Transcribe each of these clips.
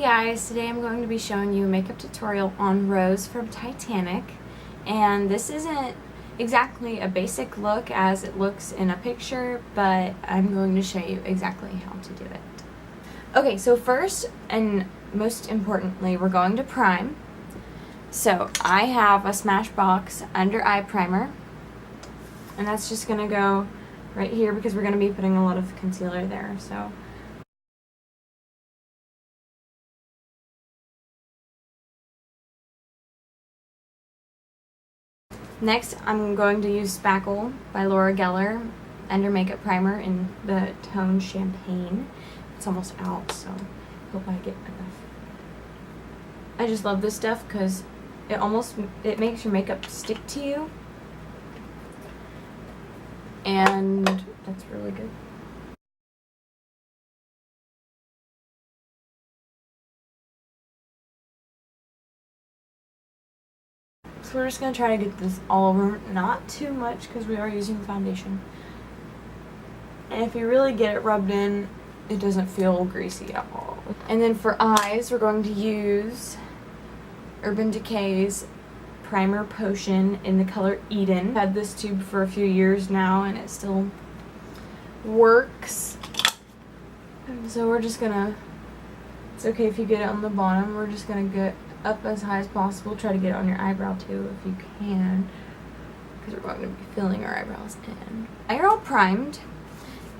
Hey guys, today I'm going to be showing you a makeup tutorial on Rose from Titanic, and this isn't exactly a basic look as it looks in a picture, but I'm going to show you exactly how to do it. Okay, so first and most importantly, we're going to prime. So I have a Smashbox under eye primer, and that's just going to go right here because we're going to be putting a lot of concealer there. So next, I'm going to use Spackle by Laura Geller Under Makeup Primer in the tone Champagne. It's almost out, so hope I get enough. I just love this stuff because it makes your makeup stick to you, and that's really good. So we're just going to try to get this all over, not too much because we are using foundation. And if you really get it rubbed in, it doesn't feel greasy at all. And then for eyes, we're going to use Urban Decay's Primer Potion in the color Eden. I've had this tube for a few years now and it still works. So we're just gonna, it's okay if you get it on the bottom, we're just gonna get up as high as possible. Try to get it on your eyebrow too if you can, because we're going to be filling our eyebrows in. Now you're all primed,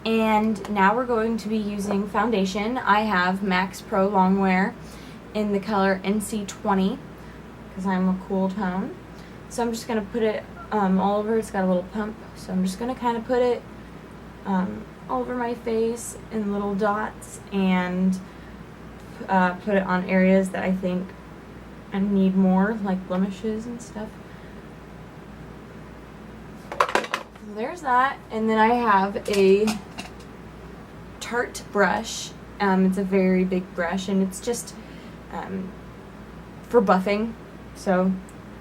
and now we're going to be using foundation. I have Max Pro Longwear in the color NC20 because I'm a cool tone. So I'm just going to put it all over. It's got a little pump, so I'm just going to kind of put it all over my face in little dots and put it on areas that I think I need more, like blemishes and stuff. So there's that, and then I have a Tarte brush. It's a very big brush, and it's just for buffing. So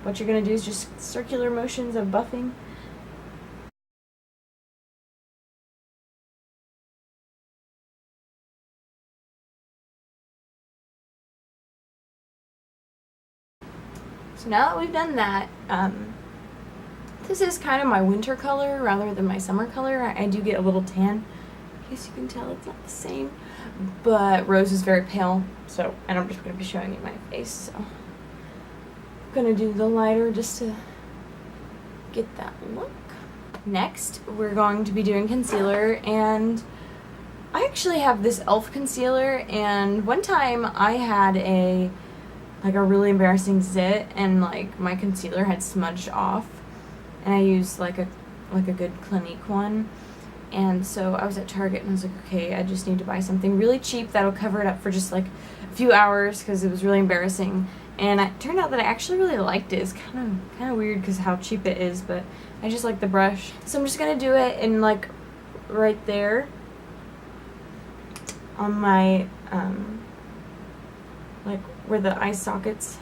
what you're gonna do is just circular motions of buffing. So now that we've done that, this is kind of my winter color rather than my summer color. I do get a little tan. I guess you can tell it's not the same. But Rose is very pale, so, and I'm just going to be showing you my face, so I'm going to do the lighter just to get that look. Next, we're going to be doing concealer, and I actually have this e.l.f. concealer, and one time I had a really embarrassing zit, and like my concealer had smudged off, and I used like a good Clinique one, and so I was at Target and I was like, okay, I just need to buy something really cheap that'll cover it up for just like a few hours because it was really embarrassing. And it turned out that I actually really liked it. It's kind of weird because how cheap it is, but I just like the brush. So I'm just gonna do it in like right there on my like where the eye sockets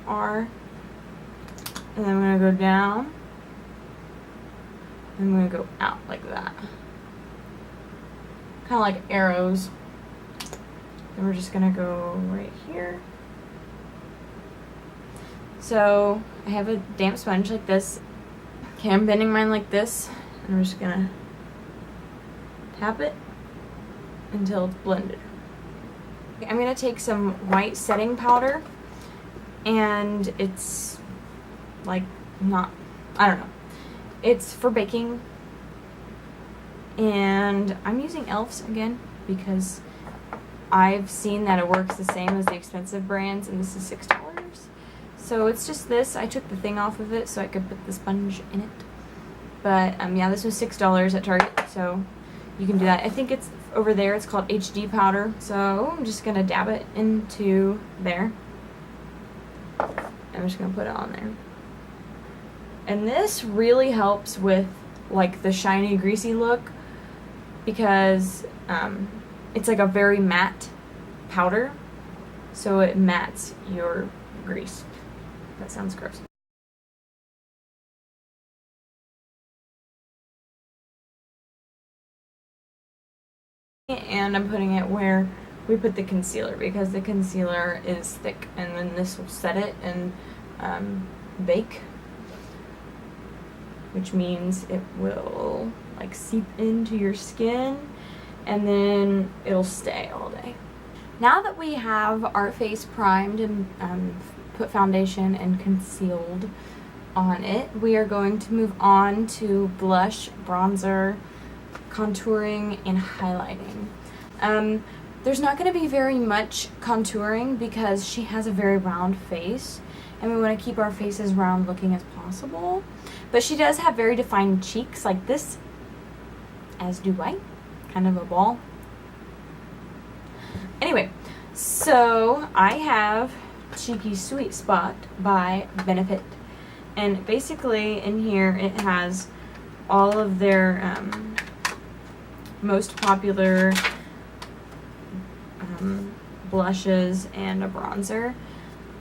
are, and then I'm gonna go down, and I'm gonna go out like that, kind of like arrows. And we're just gonna go right here. So I have a damp sponge like this. Okay, I'm bending mine like this, and I'm just gonna tap it until it's blended. I'm going to take some white setting powder, and it's like I don't know. It's for baking, and I'm using e.l.f.'s again because I've seen that it works the same as the expensive brands, and this is $6. So it's just this. I took the thing off of it so I could put the sponge in it. But yeah, this was $6 at Target, so you can do that. I think it's over there, it's called HD powder. So I'm just gonna dab it into there. I'm just gonna put it on there. And this really helps with like the shiny, greasy look because it's like a very matte powder. So it mattes your grease. That sounds gross. And I'm putting it where we put the concealer, because the concealer is thick, and then this will set it and bake, which means it will like seep into your skin and then it'll stay all day. Now that we have our face primed and put foundation and concealed on it, we are going to move on to blush, bronzer, contouring, and highlighting. There's not going to be very much contouring because she has a very round face, and we want to keep our face as round looking as possible. But she does have very defined cheeks like this, as do I, kind of a ball. Anyway, so I have Cheeky Sweet Spot by Benefit, and basically in here it has all of their most popular blushes and a bronzer.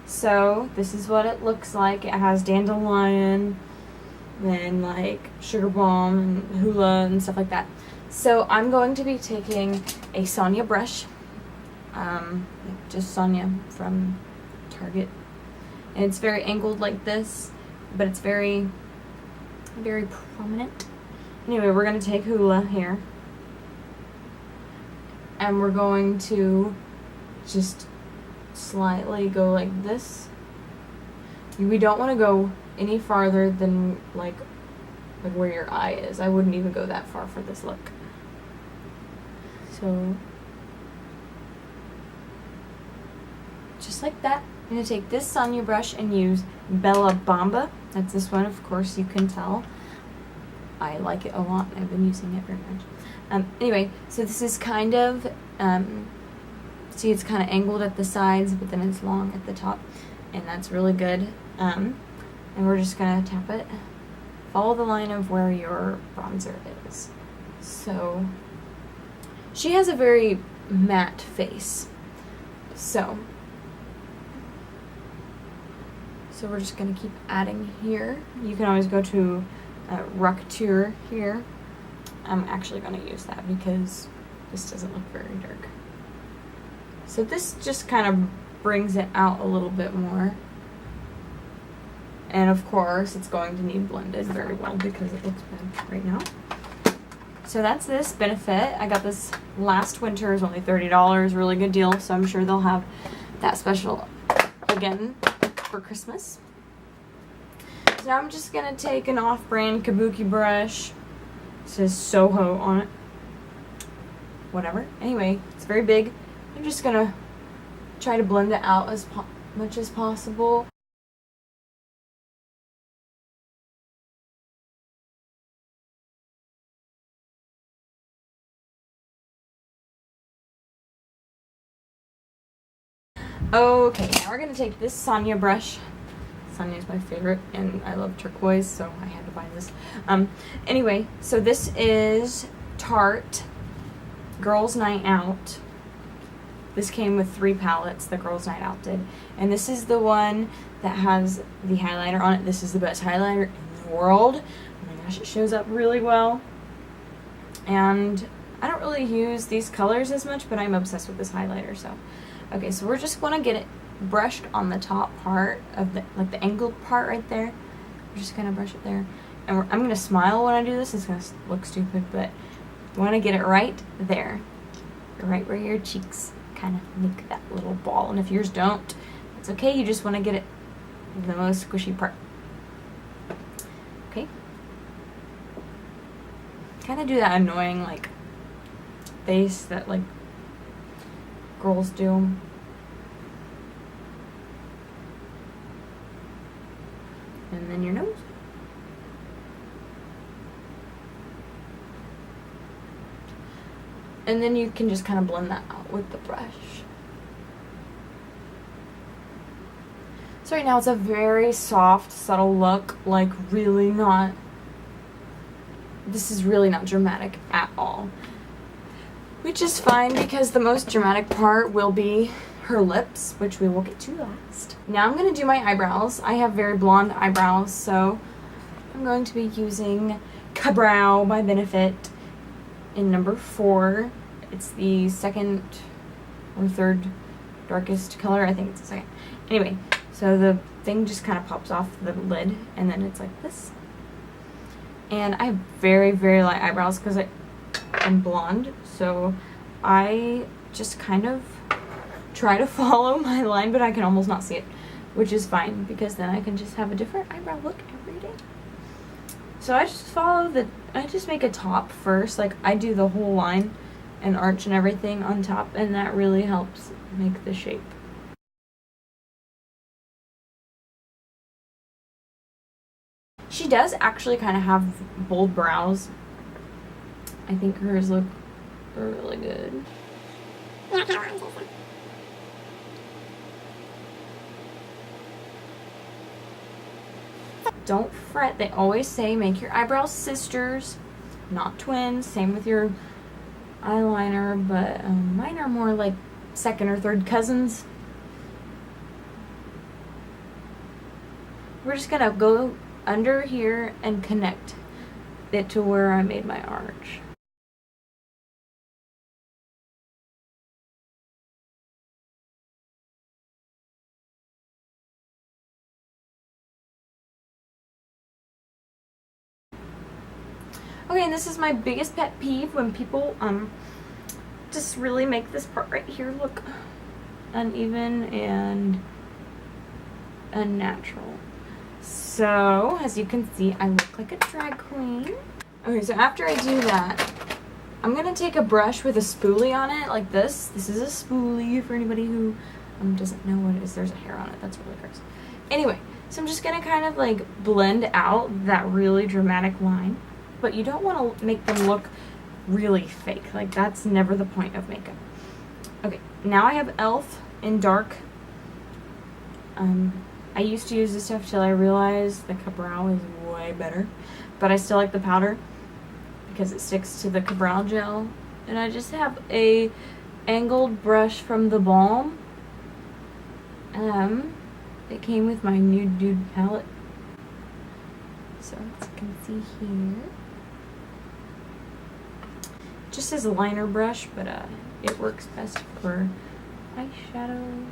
So this is what it looks like. It has Dandelion, then like Sugar Bomb and Hula and stuff like that. So I'm going to be taking a Sonia brush, just Sonia from Target, and it's very angled like this, but it's very, very prominent. Anyway, we're going to take Hula here, and we're going to just slightly go like this. We don't want to go any farther than like where your eye is. I wouldn't even go that far for this look. So just like that. I'm going to take this Sonia brush and use Bella Bamba. That's this one, of course, you can tell. I like it a lot. I've been using it very much. Anyway, so this is kind of, see, it's kind of angled at the sides, but then it's long at the top, and that's really good. And we're just going to tap it. Follow the line of where your bronzer is. So she has a very matte face. So we're just going to keep adding here. You can always go to Rocketeer here. I'm actually going to use that because this doesn't look very dark. So this just kind of brings it out a little bit more. And of course, it's going to need blended very well because it looks bad right now. So that's this Benefit. I got this last winter. It was only $30. Really good deal. So I'm sure they'll have that special again for Christmas. So now I'm just going to take an off-brand Kabuki brush. It says Soho on it. Whatever. Anyway, it's very big. I'm just going to try to blend it out as much as possible. Okay, now we're going to take this Sonia brush. Sonia is my favorite, and I love turquoise, so I had to buy this. Anyway, so this is Tarte Girls Night Out. This came with 3 palettes, the Girls Night Out did. And this is the one that has the highlighter on it. This is the best highlighter in the world. Oh my gosh, it shows up really well. And I don't really use these colors as much, but I'm obsessed with this highlighter, so. Okay, so we're just going to get it brushed on the top part of the, like the angled part right there. We're just going to brush it there. And I'm going to smile when I do this. It's going to look stupid, but you want to get it right there. Right where your cheeks kind of make that little ball. And if yours don't, it's okay. You just want to get it the most squishy part. Okay. Kind of do that annoying, like, face that, like, girls do. And then your nose. And then you can just kind of blend that out with the brush. So right now it's a very soft, subtle look, like really not, this is really not dramatic at all. Which is fine because the most dramatic part will be her lips, which we will get to last. Now I'm going to do my eyebrows. I have very blonde eyebrows, so I'm going to be using Ka-Brow by Benefit in number 4. It's the second or third darkest color. I think it's the second. Anyway, so the thing just kind of pops off the lid, and then it's like this. And I have very, very light eyebrows because I'm blonde, so I just kind of try to follow my line, but I can almost not see it, which is fine because then I can just have a different eyebrow look every day. So I just make a top first, like I do the whole line and arch and everything on top, and that really helps make the shape. She does actually kind of have bold brows. I think hers look really good. Yeah, kind of want Don't fret. They always say make your eyebrows sisters, not twins. Same with your eyeliner, but mine are more like second or third cousins. We're just gonna go under here and connect it to where I made my arch. Okay, and this is my biggest pet peeve, when people just really make this part right here look uneven and unnatural. So, as you can see, I look like a drag queen. Okay, so after I do that, I'm gonna take a brush with a spoolie on it, like this. This is a spoolie for anybody who doesn't know what it is. There's a hair on it, that's really gross. Anyway, so I'm just gonna kind of like blend out that really dramatic line, but you don't want to make them look really fake. Like, that's never the point of makeup. Okay, now I have e.l.f. in dark. I used to use this stuff till I realized the brow is way better, but I still like the powder because it sticks to the brow gel. And I just have a angled brush from the Balm. It came with my Nude palette, so as you can see here, just as a liner brush, but it works best for eyeshadow.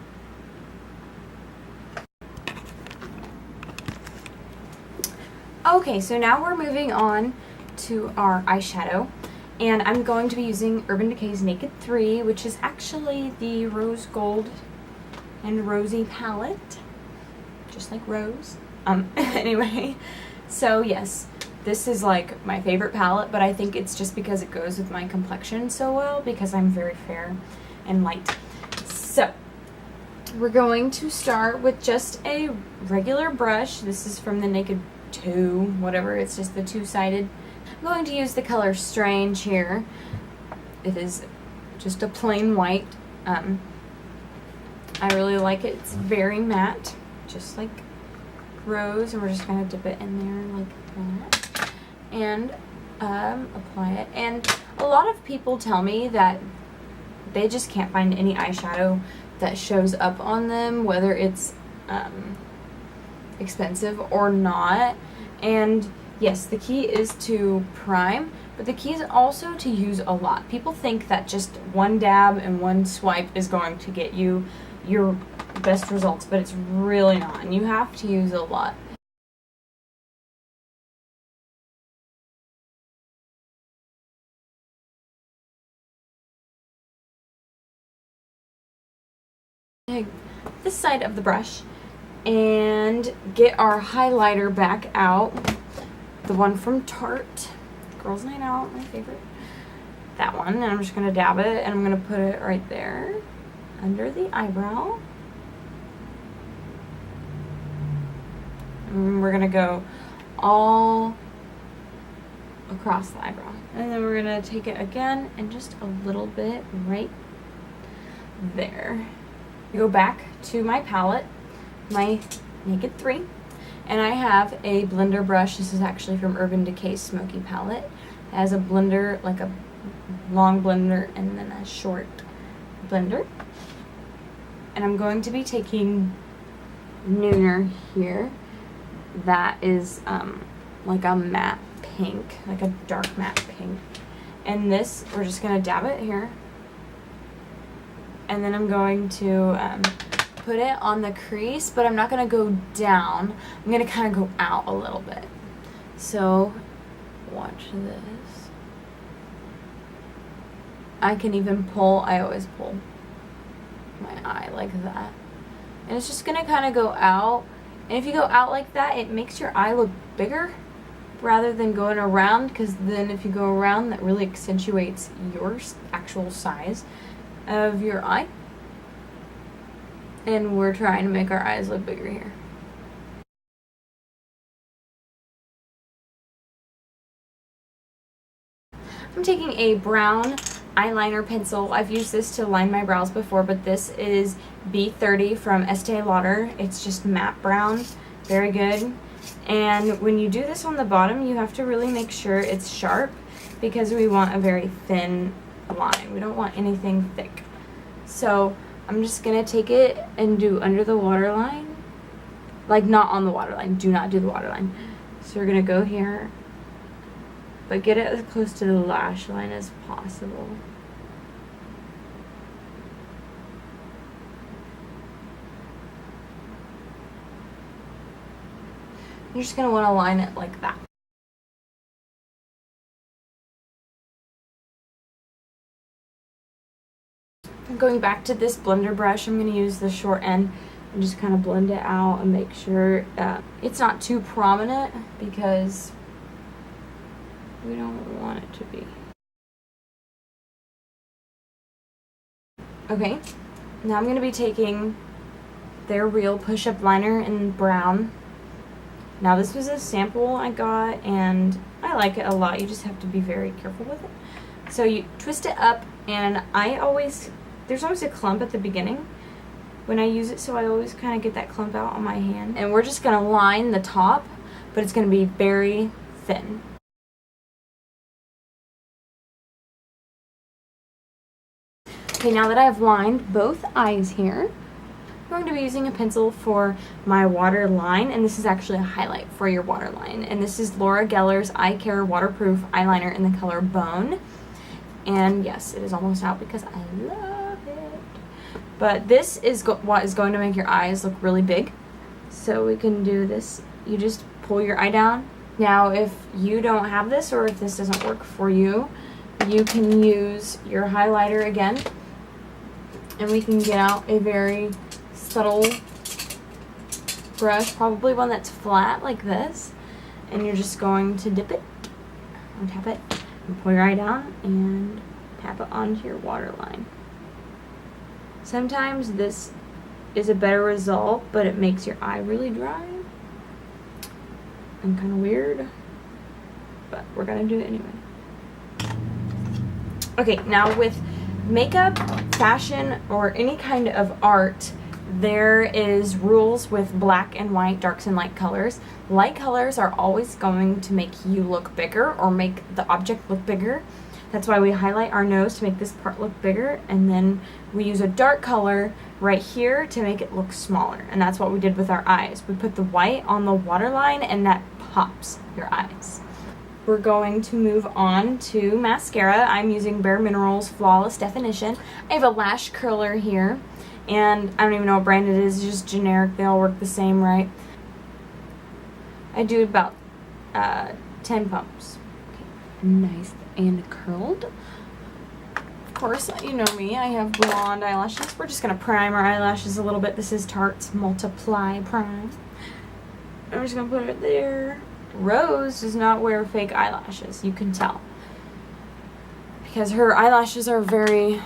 Okay, so now we're moving on to our eyeshadow, and I'm going to be using Urban Decay's Naked 3, which is actually the Rose Gold and Rosy palette, just like Rose. Anyway, so yes, this is like my favorite palette, but I think it's just because it goes with my complexion so well, because I'm very fair and light. So we're going to start with just a regular brush. This is from the Naked 2, whatever, it's just the two-sided. I'm going to use the color Strange here. It is just a plain white. I really like it. It's very matte, just like Rose, and we're just going to dip it in there like that and apply it. And a lot of people tell me that they just can't find any eyeshadow that shows up on them, whether it's expensive or not. And yes, the key is to prime, but the key is also to use a lot. People think that just one dab and one swipe is going to get you your best results, but it's really not, and you have to use a lot. This side of the brush and get our highlighter back out, the one from Tarte, Girls Night Out, my favorite, that one. And I'm just going to dab it, and I'm going to put it right there under the eyebrow, and we're going to go all across the eyebrow, and then we're going to take it again and just a little bit right there. Go back to my palette, my Naked 3, and I have a blender brush. This is actually from Urban Decay's Smoky palette. It has a blender, like a long blender and then a short blender. And I'm going to be taking Nooner here. That is like a matte pink, like a dark matte pink. And this, we're just going to dab it here. and then I'm going to put it on the crease, but I'm not going to go down. I'm going to kind of go out a little bit. So watch this. I can even pull, I always pull my eye like that. And it's just going to kind of go out. And if you go out like that, it makes your eye look bigger rather than going around, because then if you go around, that really accentuates your actual size of your eye. And we're trying to make our eyes look bigger here. I'm taking a brown eyeliner pencil. I've used this to line my brows before, but this is B30 from Estee Lauder. It's just matte brown, very good. And when you do this on the bottom, you have to really make sure it's sharp, because we want a very thin line. We don't want anything thick. So I'm just gonna take it and do under the waterline. Like, not on the waterline, do not do the waterline. So we're gonna go here, but get it as close to the lash line as possible. You're just gonna wanna line it like that. Going back to this blender brush, I'm going to use the short end and just kind of blend it out and make sure it's not too prominent, because we don't want it to be. Okay, now I'm going to be taking their Real Push-Up Liner in brown. Now this was a sample I got and I like it a lot. You just have to be very careful with it. So you twist it up, and there's always a clump at the beginning when I use it, so I always kind of get that clump out on my hand. And we're just going to line the top, but it's going to be very thin. Okay, now that I've lined both eyes here, I'm going to be using a pencil for my waterline, and this is actually a highlight for your waterline. And this is Laura Geller's Eye Care Waterproof Eyeliner in the color Bone. And yes, it is almost out because I love it. But this is what is going to make your eyes look really big. So we can do this. You just pull your eye down. Now, if you don't have this, or if this doesn't work for you, you can use your highlighter again. And we can get out a very subtle brush, probably one that's flat like this. And you're just going to dip it and tap it. And pull your eye down and tap it onto your waterline. Sometimes this is a better result, but it makes your eye really dry and kind of weird, but we're gonna do it anyway. Okay, now with makeup, fashion, or any kind of art, there is rules with black and white, darks and light colors. Light colors are always going to make you look bigger, or make the object look bigger. That's why we highlight our nose to make this part look bigger, and then we use a dark color right here to make it look smaller. And that's what we did with our eyes. We put the white on the waterline, and that pops your eyes. We're going to move on to mascara. I'm using Bare Minerals Flawless Definition. I have a lash curler here, and I don't even know what brand it is. It's just generic. They all work the same, right? I do about 10 pumps. Okay. Nice and curled. Of course, you know me. I have blonde eyelashes. We're just going to prime our eyelashes a little bit. This is Tarte's Multiply Prime. I'm just going to put it there. Rose does not wear fake eyelashes. You can tell. Because her eyelashes are very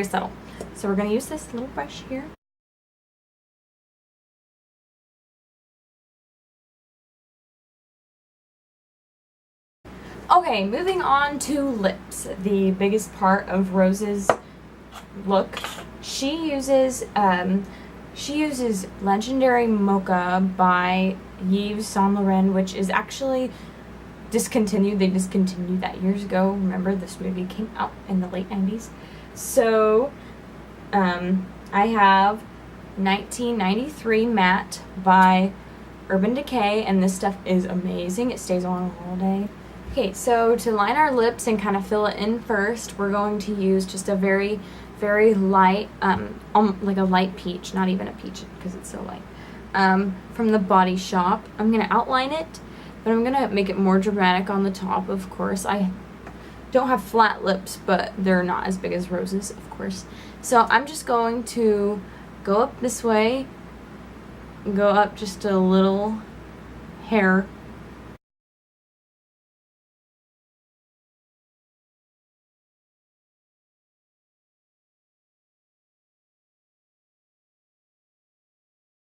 subtle. So we're going to use this little brush here. Okay, moving on to lips, the biggest part of Rose's look. She uses Legendary Mocha by Yves Saint Laurent, which is actually discontinued. They discontinued that years ago. Remember, this movie came out in the late 90s. So, I have 1993 Matte by Urban Decay, and this stuff is amazing. It stays on all day. Okay, so to line our lips and kind of fill it in first, we're going to use just a very, very light, like a light peach, not even a peach because it's so light, from the Body Shop. I'm going to outline it, but I'm going to make it more dramatic on the top, of course. I don't have flat lips, but they're not as big as roses, of course. So I'm just going to go up this way, go up just a little hair.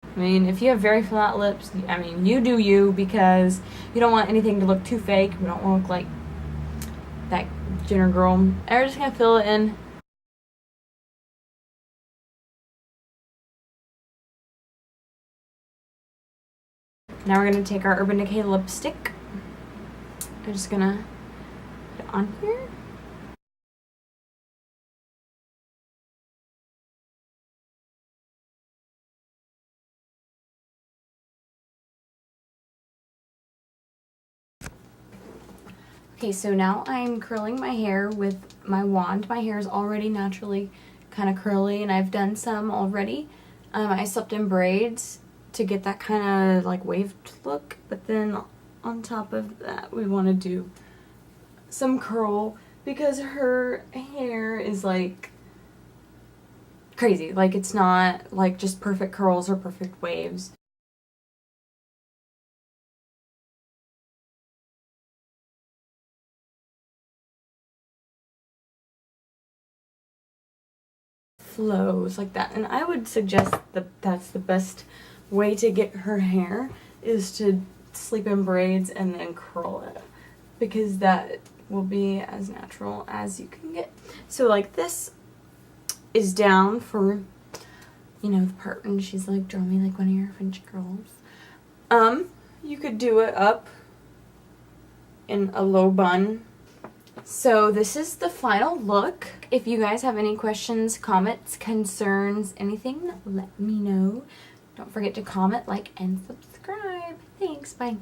I mean, if you have very flat lips, I mean, you do you, because you don't want anything to look too fake. We don't want to look like that Jenner girl. And we're just going to fill it in. Now we're going to take our Urban Decay lipstick. I'm just going to put it on here. Okay, so now I'm curling my hair with my wand. My hair is already naturally kind of curly, and I've done some already. I slept in braids to get that kind of like waved look, but then on top of that we want to do some curl because her hair is like crazy. Like, it's not like just perfect curls or perfect waves. Flows like that, and I would suggest that that's the best way to get her hair, is to sleep in braids and then curl it, because that will be as natural as you can get. So like, this is down for, you know, the part when she's like, draw me like one of your French girls. You could do it up in a low bun. So this is the final look. If you guys have any questions, comments, concerns, anything, let me know. Don't forget to comment, like, and subscribe. Thanks, bye.